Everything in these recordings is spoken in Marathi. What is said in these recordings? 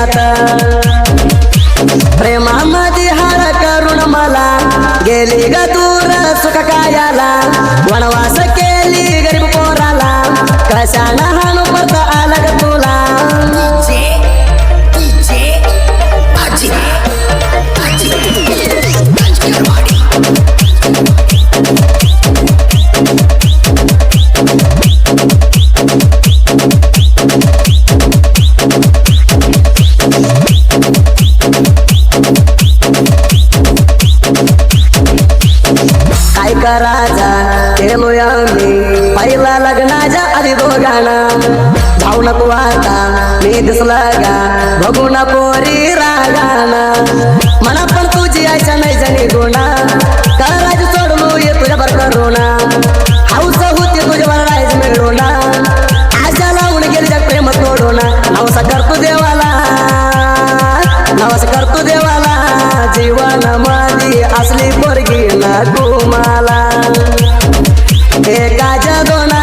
यात प्रेमामध्ये हार करून मला गेली ग दूर सुख कायाला वनवास केली गरीब पोराला कशाला हाणू परत आला ग तुला राजा केलो आम्ही पहिला लग्नाच्या आधी दोघांना भाऊ नको आता मी दिसला गा बघू ना पोरी रागाना मना पण तुझी आयच्या नाही जणी गुणा कराज सोडलो ये तुझ्या बर करोना हाऊस होती तुझ्यावर राज मिळवना आशा लावून गेली जग प्रेम तोडोना नवसा करतो देवाला नवस करतो देवाला जीवन मध्ये असली पोरगी नको मला एका जदोना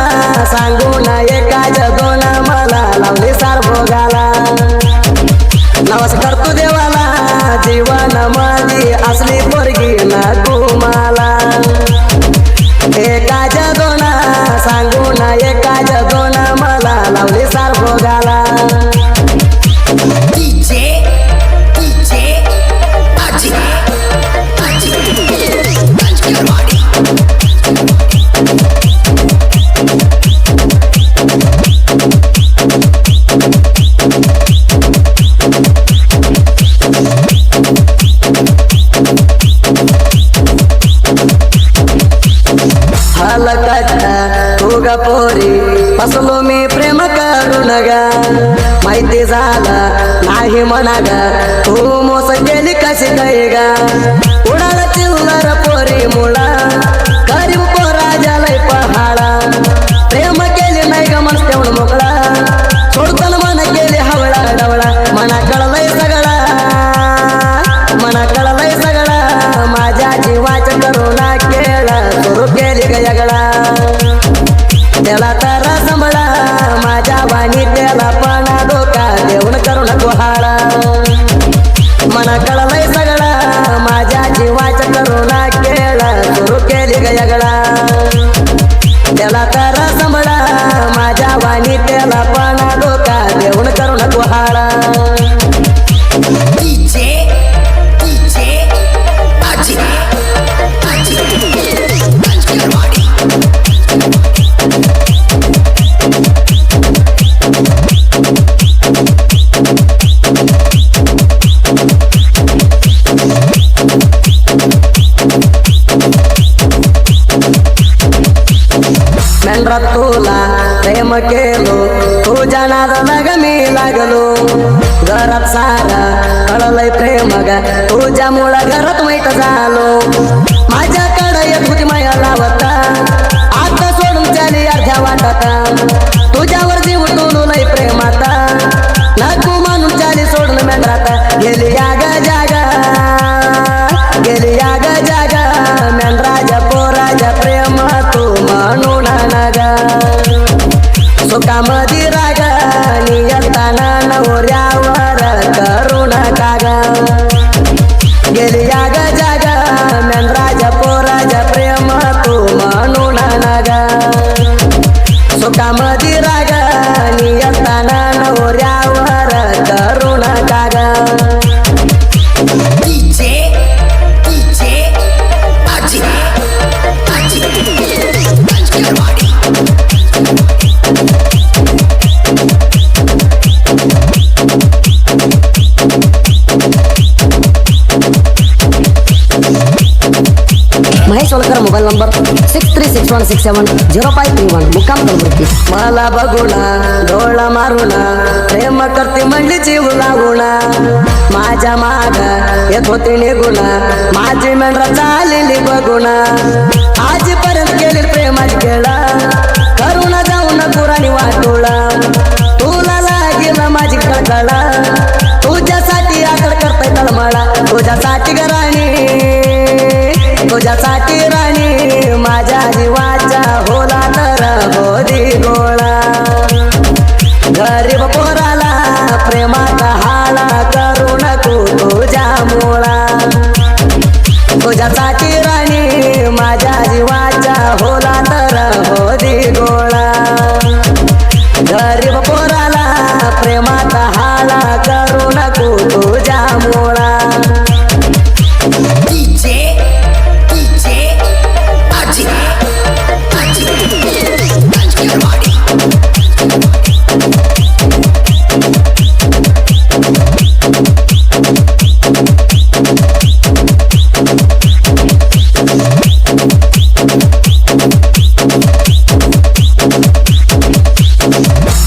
सांगू ना एका जदोना मला लावली सार भोगाला नवस करतो देवाला जीवन मध्ये असली पोरगी नको मला एका जदोना सांगू ना एका जदोना मला लावली सार भोगाला पोरी फसलो मी प्रेम करून ग माहिती झालं नाही म्हणा ग तू मोस केली कशी काय ग उडाला चिल्लर पोरी मुळा गरीब पोरा झालंय पहाडा प्रेम केली नाही ग मन तेवढं मोकळा सोडताना मन केली हवळा डवळा मना कळलंय सगळा मना कळलंय सगळा माझ्या जीवाच करुणा केला सुरू केली ग यगळा त्याला तर संभळा माझ्या वाणी त्याला पाना डोका देऊन करू नको हाळा मना कळलंय सगळा माझ्या जीवाच करुणा केला सुरू केली ग यगळा त्याला तर संभळा माझ्या वाणी त्याला पाना डोका देऊन करू नको हाळा तुला प्रेम केलो तुझ्या नादाला ग मी लागलो घरात सारा कळलंय प्रेम ग तुझ्यामुळं घरात वाईट झालो माझ्याकडे येत होती माया लावता आता सोडून चाली अर्ध्या वाटता तुझ्यावर जीव टोलूलय प्रेमाता नको म्हणून चाली सोडून मेंढराता गेली याग जागा गेली याग जागा मेंढराजा पोराजा प्रेम तू म्हणून सुखामधी राग नियताना नवऱ्यावर करुण कागा गेली याग जागा मेंढराजा पोराजा प्रेम तू म्हणून नागा सुखामधी राग नियताना नवऱ्यावर करुण कागा महेश वलकर मोबाईल नंबर 6361670531 मुक्काम कलबुर्गी मला बघुना डोळा मारुना प्रेम करते म्हणली जीव लागुना माझ्या माग येत होती निघुना माझी मेंढरा चाललेली बघुना आजपर्यंत गेली प्रेमाची खेळा करुणा जाऊन पुराणी वाटोळा तुला लागेल माझी कळकळा तुझ्यासाठी आकड करताय तळमळा तुझ्यासाठी गराणी तुझ्यासाठी राणी माझ्या जीवाचा होला तर बोधी गोळा गरीब पोराला प्रेमाचा हाळा तुझ्यासाठी राणी माझ्या जीवाच्या होला तर हो दे गोळा गरीब पोराला प्रेमात हाला करू नको तुझ्या मोळा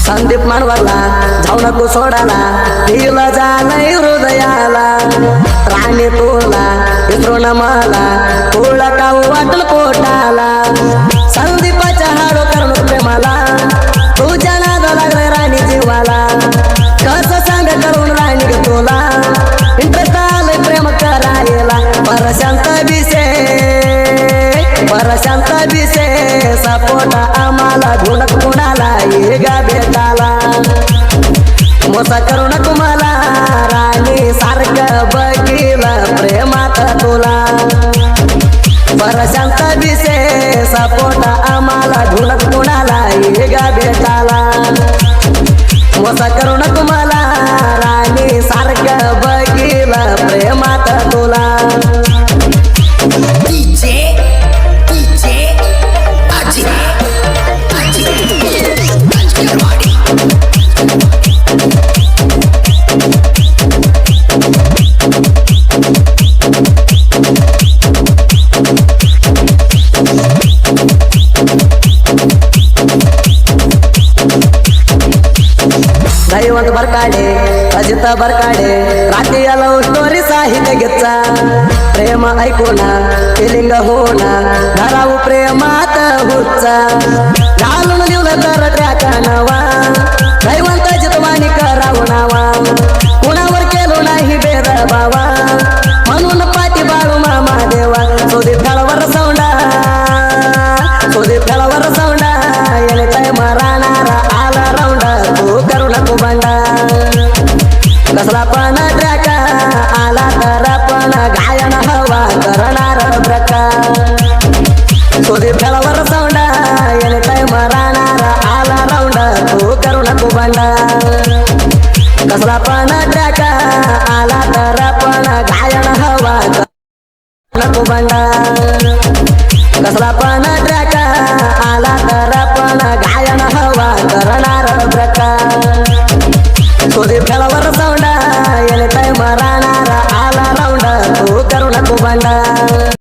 संदीप मानवाला जाऊ नको सोडाला दिला जाणय हृदयाला राणी तुला विसरून मला तुला काऊ वाटल पोटाला संदीपाच्या हाडो करून प्रेमाला तुझ्या नाद लागलाय राणी जीवाला कसं सांग करून राणी ग तुला इंटरेस्ट आलंय प्रेम करायला परशांत बिसे सपोटा आम्हाला धुणक कुणाला ये गा भेटाला मोसा करू नको मला राणी सारखं बघील प्रेमात तुला परशांत बिसे सपोटा आम्हाला धुणक कुणाला ये गा भेटाला मोसा करू नको मला राणी सारखं बघील प्रेमात तुला दैवत बरकाडे अजित बरकाडे रात्री लव स्टोरी साहित्य घेतचा प्रेम ऐकूना फिलिंग होना धराऊ प्रेमात होतचा घालून दिलं तर ट्रॅक नवा दैवंत जितवानी करावं नावा कुणावर केलो नाही बेद बावा म्हणून पाठी बाळू मामा देवा सोदी फेळवर सौंडा येणे काय मराणारा आला राऊंडा तू करू नको बंडा कसला पण ट्रॅक आला तर पण गायन हवा करणार प्रकार सोदी फेळवर सौंडा येणे काय मराणारा आला राऊंडा तू करू नको बंडा कसला पण ट्रॅक आला तर पण गायन हवा नको बंडा कसला पण